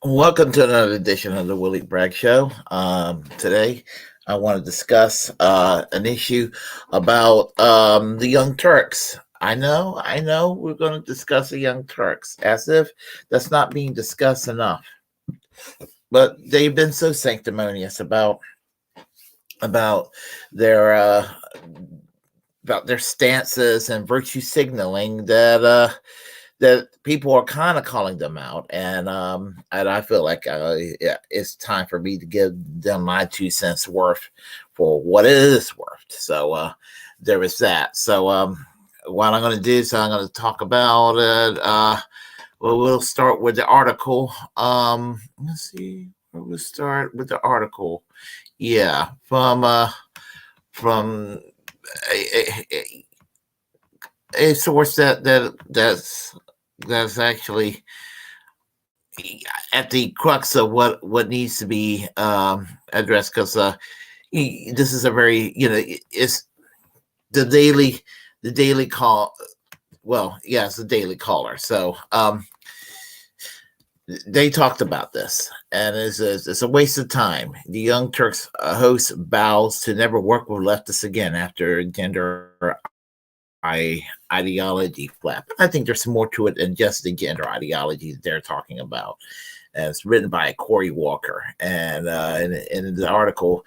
Welcome to another edition of the Willy Bragg Show. Today, I want to discuss an issue about the Young Turks. I know, we're going to discuss the Young Turks as if that's not being discussed enough. But they've been so sanctimonious about their stances and virtue signaling that people are kind of calling them out, and I feel like it's time for me to give them my 2 cents worth for what it is worth. So there is that. So what I'm going to do is I'm going to talk about it. Well, we'll start with the article. Let's see. We'll start with the article. Yeah, from a source that's actually at the crux of what needs to be addressed, because this is a very, it's the daily call. Well, yeah, it's the Daily Caller. So they talked about this, and it's a waste of time. The Young Turks host vows to never work with leftists again after gender ideology flap. I think there's more to it than just the gender ideology that they're talking about. And it's written by Corey Walker, and in the article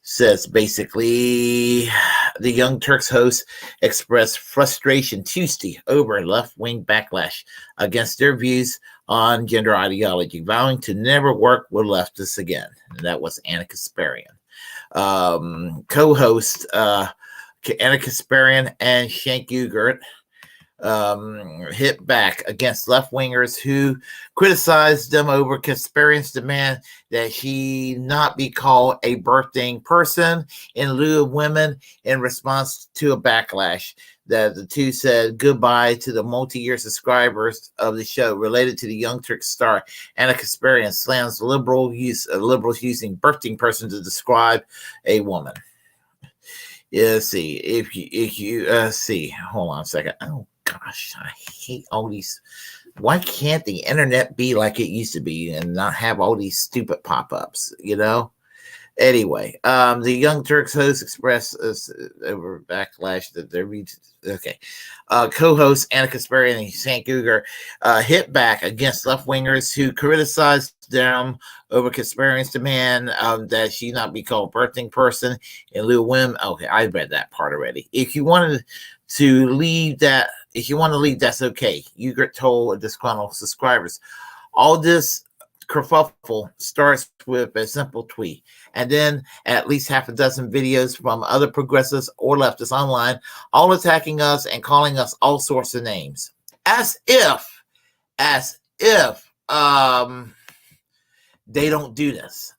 says basically the Young Turks host expressed frustration Tuesday over left-wing backlash against their views on gender ideology, vowing to never work with leftists again. And that was Anna Kasparian. Co-host Anna Kasparian and Cenk Uygur hit back against left-wingers who criticized them over Kasparian's demand that she not be called a birthing person in lieu of women, in response to a backlash that the two said goodbye to the multi-year subscribers of the show. Related to the Young Turks star, Anna Kasparian slams liberals using birthing person to describe a woman. Yeah, see, if you see, hold on a second. Oh gosh, I hate all these. Why can't the internet be like it used to be and not have all these stupid pop-ups, Anyway, the Young Turks host expressed over backlash that they're okay. Co-host Anna Kasparian and Cenk Uygur hit back against left-wingers who criticized them over Kasparian's demand that she not be called birthing person in lieu of women. Okay, I read that part already. If you wanted to leave, that's okay. Uygur told disgruntled subscribers. All this kerfuffle starts with a simple tweet, and then at least half a dozen videos from other progressives or leftists online, all attacking us and calling us all sorts of names, as if they don't do this.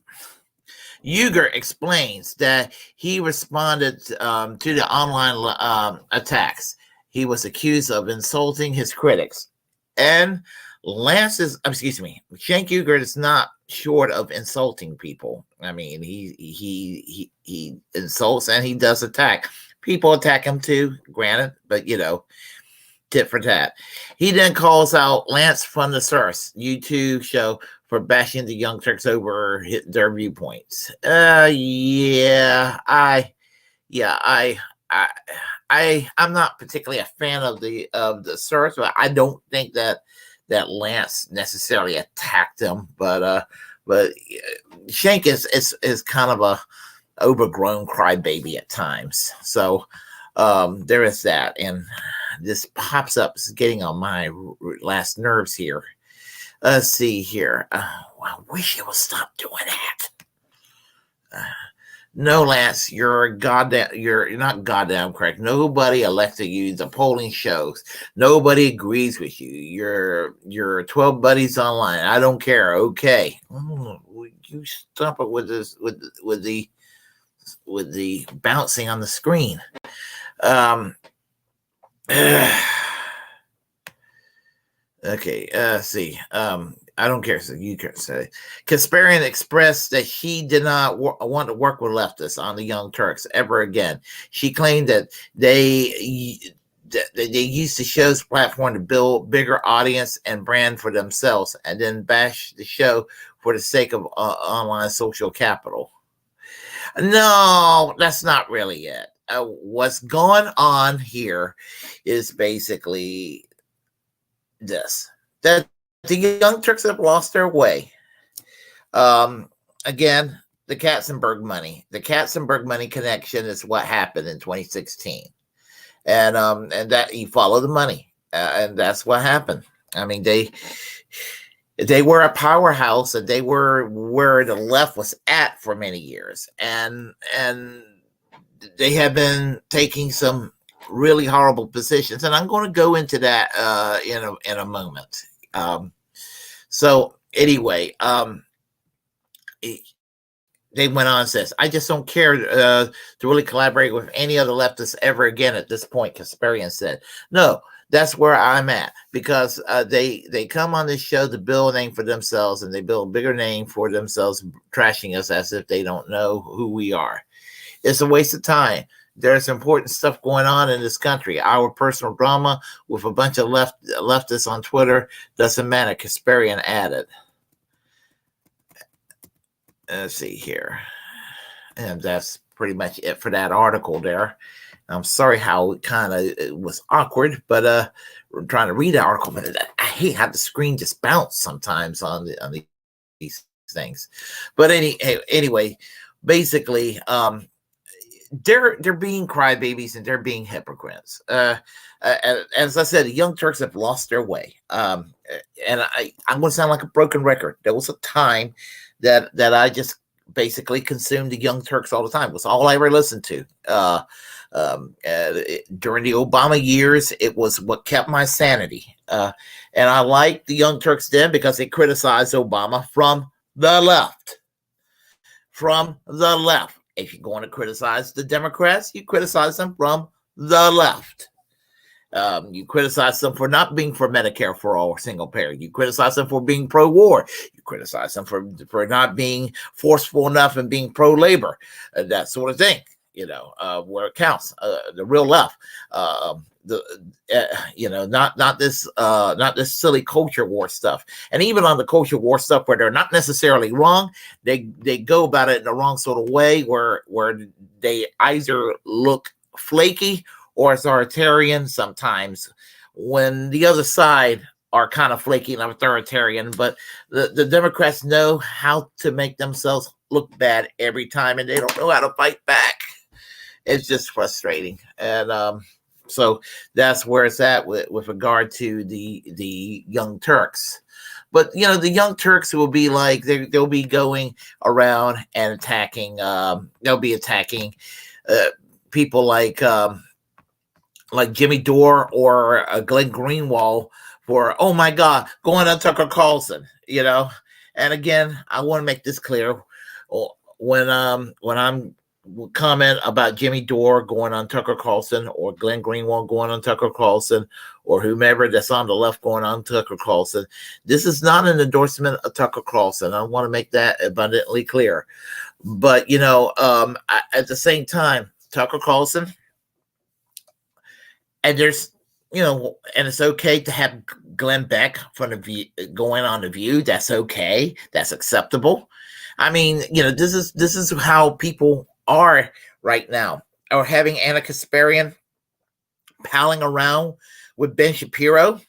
Uygur explains that he responded to the online attacks. He was accused of insulting his critics, and Cenk Uygur is not short of insulting people. I mean, he insults and he does attack. People attack him too, granted, but tit for tat. He then calls out Lance from the Source YouTube show for bashing the Young Turks over their viewpoints. I'm not particularly a fan of the Source, but I don't think that Lance necessarily attacked him, but Cenk is kind of a overgrown crybaby at times. So there is that, and this pops up. It's getting on my last nerves here. Let's see here. I wish it would stop doing that. No, Lance, you're not goddamn correct. Nobody elected you. The polling shows. Nobody agrees with you. You're 12 buddies online. I don't care. Okay. You stop it with this with the bouncing on the screen. Okay, see. I don't care. So you can say Kasparian expressed that she did not want to work with leftists on the Young Turks ever again. She claimed that they use the show's platform to build bigger audience and brand for themselves, and then bash the show for the sake of online social capital. No, that's not really it. What's going on here is basically this: that the Young Turks have lost their way. Again, the Katzenberg money. The Katzenberg money connection is what happened in 2016, and that you follow the money, and that's what happened. I mean, they were a powerhouse, and they were where the left was at for many years, and they have been taking some really horrible positions, and I'm going to go into that in a moment. So anyway, they went on and says, I just don't care to really collaborate with any other leftists ever again at this point, Kasparian said. No, that's where I'm at, because they come on this show to build a name for themselves, and they build a bigger name for themselves, trashing us as if they don't know who we are. It's a waste of time. There's important stuff going on in this country. Our personal drama with a bunch of leftists on Twitter doesn't matter, Kasparian added. Let's see here. And that's pretty much it for that article there. I'm sorry how it was awkward, but we're trying to read the article, but I hate how the screen just bounce sometimes on these things. But anyway, basically, they're being crybabies, and they're being hypocrites. As I said, the Young Turks have lost their way. And I'm going to sound like a broken record. There was a time that I just basically consumed the Young Turks all the time. It was all I ever listened to. During the Obama years, it was what kept my sanity. And I liked the Young Turks then because they criticized Obama from the left. From the left. If you're going to criticize the Democrats, you criticize them from the left. You criticize them for not being for Medicare for all, single payer. You criticize them for being pro-war. You criticize them for not being forceful enough and being pro-labor, that sort of thing. Where it counts, the real left. Not this silly culture war stuff. And even on the culture war stuff, where they're not necessarily wrong, they go about it in the wrong sort of way, where they either look flaky or authoritarian sometimes, when the other side are kind of flaky and authoritarian. But the Democrats know how to make themselves look bad every time, and they don't know how to fight back. It's just frustrating. And so that's where it's at with regard to the Young Turks. But the Young Turks will be like, they'll be going around and attacking. They'll be attacking people like Jimmy Dore or Glenn Greenwald for, oh my God, going on Tucker Carlson. And again, I want to make this clear. When I'm comment about Jimmy Dore going on Tucker Carlson, or Glenn Greenwald going on Tucker Carlson, or whomever that's on the left going on Tucker Carlson, this is not an endorsement of Tucker Carlson. I want to make that abundantly clear. But at the same time, Tucker Carlson, and there's and it's okay to have Glenn Beck from the View going on the View. That's okay. That's acceptable. I mean, this is how people are right now, or having Anna Kasparian palling around with Ben Shapiro,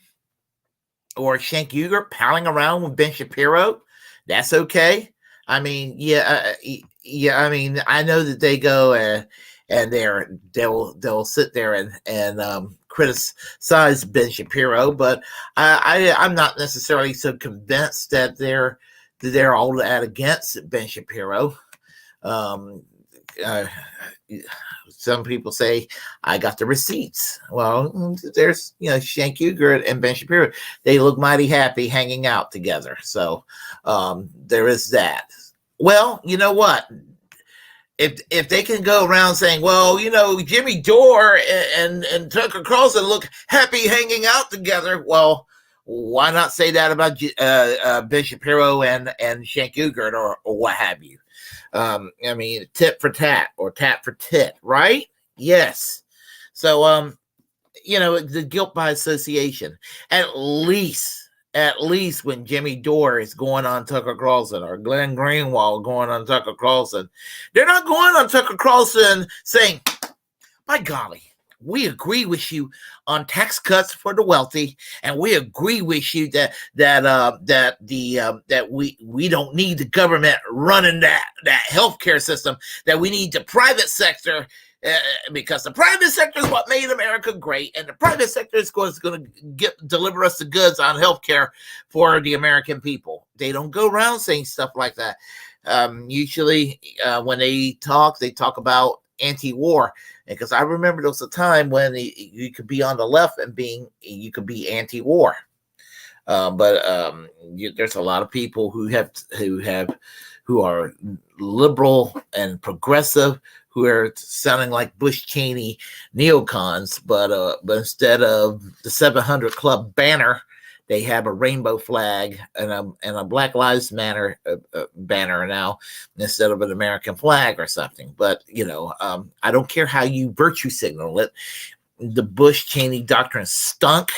or Cenk Uygur palling around with Ben Shapiro. That's okay. I mean, I mean, I know that they go and they'll sit there and criticize Ben Shapiro, but I'm not necessarily so convinced that they're all that against Ben Shapiro. Some people say I got the receipts. Well, there's Cenk Uygur and Ben Shapiro. They look mighty happy hanging out together. So there is that. Well, you know what? If they can go around saying, well, Jimmy Dore and Tucker Carlson look happy hanging out together, well, why not say that about Ben Shapiro and Cenk Uygur or what have you? I mean, tit for tat or tat for tit, right? Yes. So the guilt by association. At least when Jimmy Dore is going on Tucker Carlson or Glenn Greenwald going on Tucker Carlson, they're not going on Tucker Carlson saying, by golly, we agree with you on tax cuts for the wealthy, and we agree with you that we don't need the government running that healthcare system, that we need the private sector, because the private sector is what made America great, and the private sector is going to deliver us the goods on healthcare for the American people. They don't go around saying stuff like that. Usually, when they talk about anti-war, because I remember there was a time when you could be on the left and you could be anti-war, but there's a lot of people who are liberal and progressive, who are sounding like Bush Cheney neocons, but instead of the 700 Club banner, they have a rainbow flag and a Black Lives Matter banner now instead of an American flag or something. But I don't care how you virtue signal it. The Bush Cheney doctrine stunk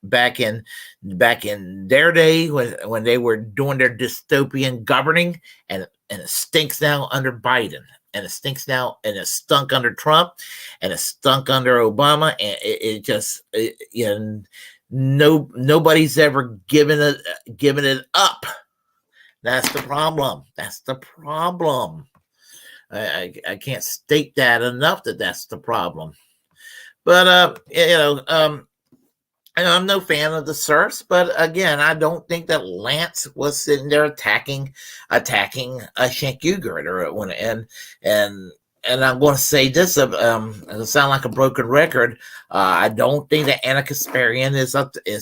back in their day when they were doing their dystopian governing, and it stinks now under Biden. And it stinks now, and it stunk under Trump, and it stunk under Obama, and nobody's ever given it up. That's the problem. I can't state that enough, that's the problem. But I'm no fan of the serfs, but again, I don't think that Lance was sitting there attacking a Shank-Uger, and I'm going to say this, it'll sound like a broken record. I don't think that Anna Kasparian is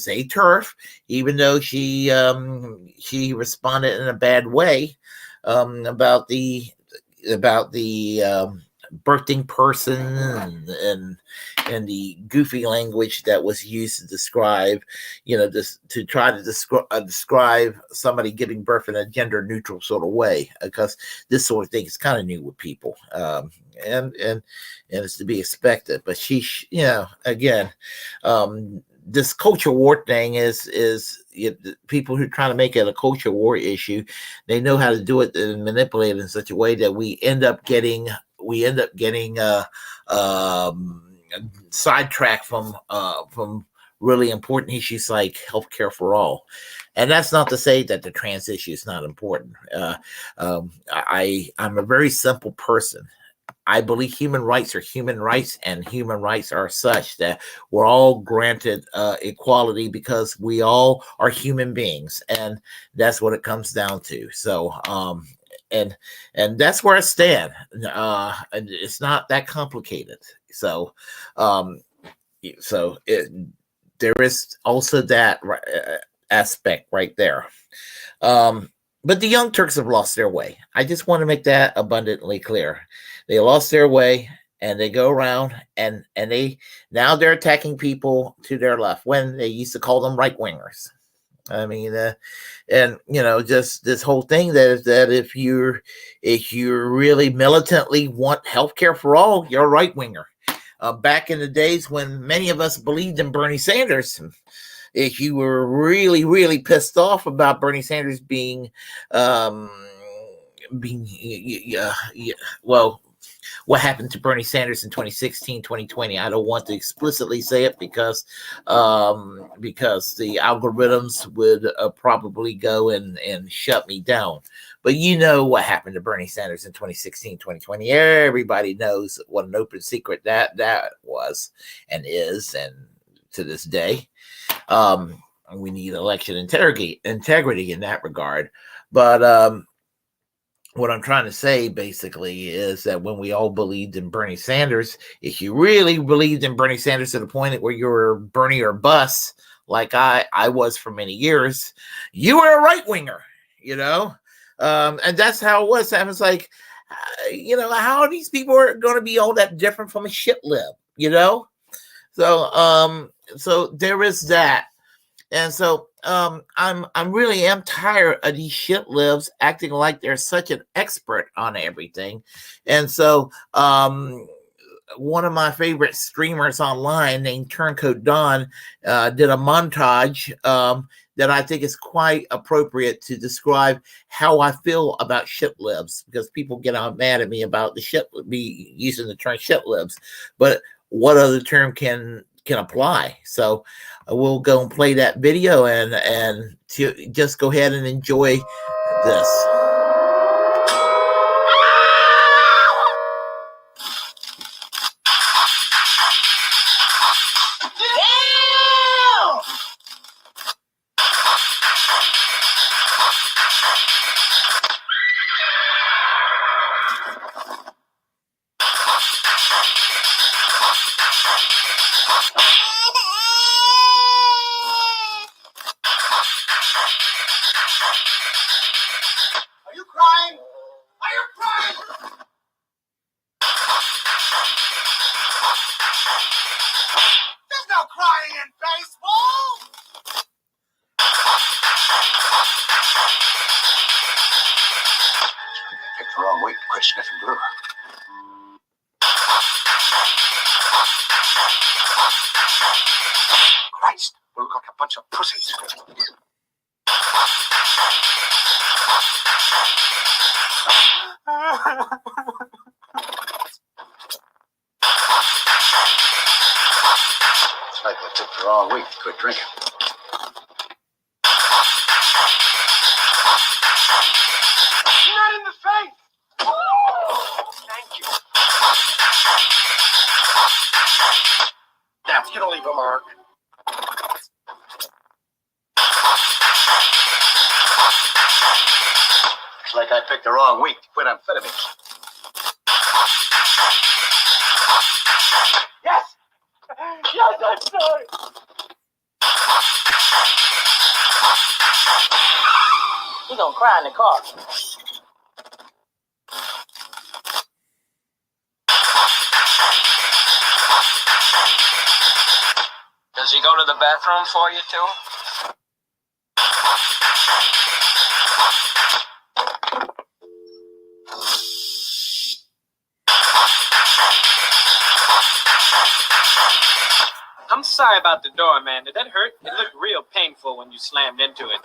a TERF, even though she responded in a bad way about the birthing person and the goofy language that was used to describe, to try to describe somebody giving birth in a gender neutral sort of way, because this sort of thing is kind of new with people, and it's to be expected. But again, this culture war thing is people who are trying to make it a culture war issue. They know how to do it and manipulate it in such a way that we end up getting sidetracked from really important issues like healthcare for all. And that's not to say that the trans issue is not important. I'm a very simple person. I believe human rights are human rights, and human rights are such that we're all granted equality because we all are human beings, and that's what it comes down to. So, and that's where I stand. And it's not that complicated. So, there is also that aspect right there. But the Young Turks have lost their way. I just want to make that abundantly clear. They lost their way, and they go around and they're attacking people to their left when they used to call them right wingers. I mean, just this whole thing that if you really militantly want healthcare for all, you're a right winger. Back in the days when many of us believed in Bernie Sanders, if you were really, really pissed off about Bernie Sanders what happened to Bernie Sanders in 2016, 2020. I don't want to explicitly say it because the algorithms would probably go and shut me down. But you know what happened to Bernie Sanders in 2016, 2020. Everybody knows what an open secret that was and is, and to this day. We need election integrity in that regard. But what I'm trying to say basically is that when we all believed in Bernie Sanders, if you really believed in Bernie Sanders to the point where you were Bernie or bust, like I was for many years, you were a right winger, and that's how it was. I was like, how are these people going to be all that different from a shit lib, So there is that. And so I'm really am tired of these shit libs acting like they're such an expert on everything. And so one of my favorite streamers online named Turncoat Don did a montage that I think is quite appropriate to describe how I feel about shit libs, because people get mad at me about me using the term shit libs, but what other term can apply? So we'll go and play that video and to just go ahead and enjoy this. Christ, we look like a bunch of pussies. It's like they took the wrong week to quit drinking. Not in the face! Thank you. That's gonna leave a mark. Looks like I picked the wrong week to quit amphetamines. Yes! Yes, I'm sorry! He's gonna cry in the car. Does he go to the bathroom for you too? I'm sorry about the door, man. Did that hurt? It looked real painful when you slammed into it.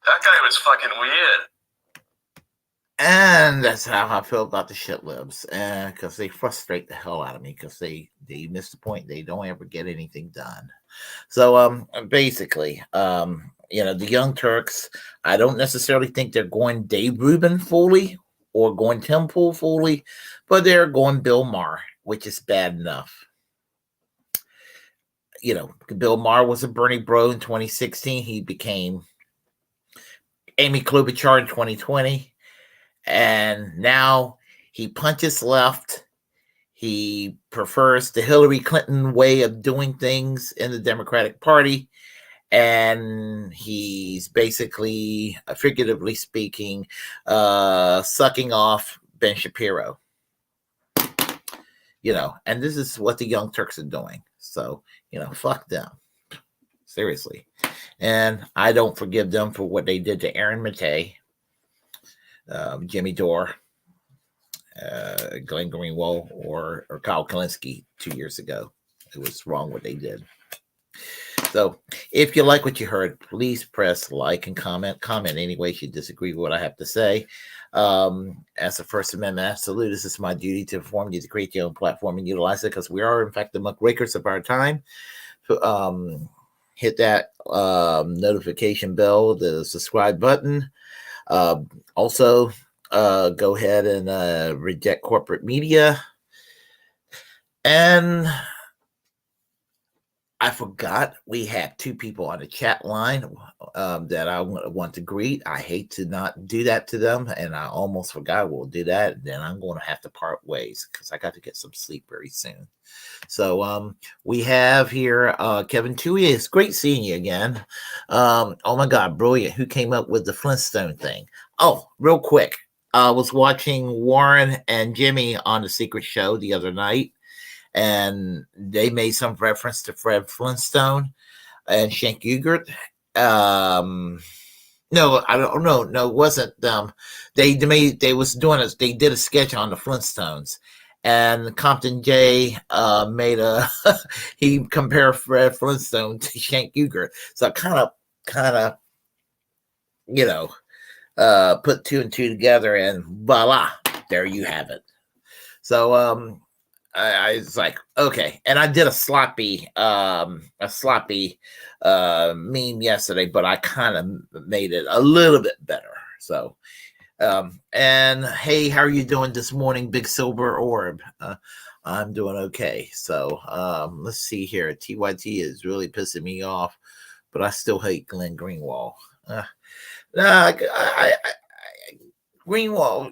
That guy was fucking weird. And that's how I feel about the shit libs, because they frustrate the hell out of me, because they miss the point. They don't ever get anything done. So basically, the Young Turks, I don't necessarily think they're going Dave Rubin fully or going Tim Pool fully, but they're going Bill Maher, which is bad enough. Bill Maher was a Bernie bro in 2016. He became Amy Klobuchar in 2020. And now he punches left. He prefers the Hillary Clinton way of doing things in the Democratic Party. And he's basically, figuratively speaking, sucking off Ben Shapiro. And this is what the Young Turks are doing. So, fuck them. Seriously. And I don't forgive them for what they did to Aaron Mattei, Jimmy Dore, Glenn Greenwald, or Kyle Kalinske 2 years ago. It was wrong what they did. So if you like what you heard, please press like and comment. Comment any way you disagree with what I have to say. As a First Amendment absolute, this is my duty to inform you to create your own platform and utilize it, because we are, in fact, the muckrakers of our time. Hit that notification bell, the subscribe button. Also, go ahead and reject corporate media. And I forgot we have two people on the chat line that I want to greet. I hate to not do that to them, and I almost forgot we'll do that. Then I'm going to have to part ways, because I got to get some sleep very soon. So we have here Kevin Tui. It's great seeing you again. Oh my God, brilliant. Who came up with the Flintstone thing? Oh, real quick. I was watching Warren and Jimmy on The Secret Show the other night, and they made some reference to Fred Flintstone and Shank Ugert. No, No, I don't know. No, it wasn't them. They did a sketch on the Flintstones, and Compton J made he compared Fred Flintstone to Shank Uger. So I kind of you know put two and two together, and voila, there you have it. So I was like, okay, and I did a sloppy meme yesterday, but I kind of made it a little bit better. So, and hey, how are you doing this morning, Big Silver Orb? I'm doing okay. So, let's see here. TYT is really pissing me off, but I still hate Glenn Greenwald. Greenwald,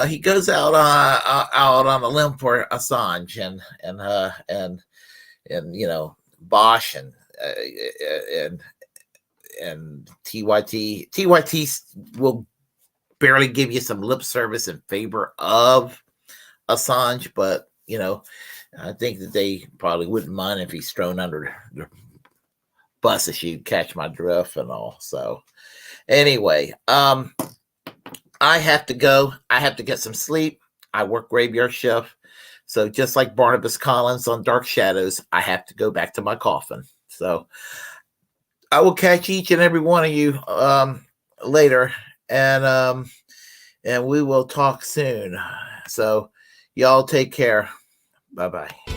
he goes out on a limb for Assange and Bosch and TYT will barely give you some lip service in favor of Assange, but I think that they probably wouldn't mind if he's thrown under the bus, if you catch my drift and all. So anyway, I have to go. I have to get some sleep. I work graveyard shift. So just like Barnabas Collins on Dark Shadows, I have to go back to my coffin. So I will catch each and every one of you later, and we will talk soon. So y'all take care. Bye-bye.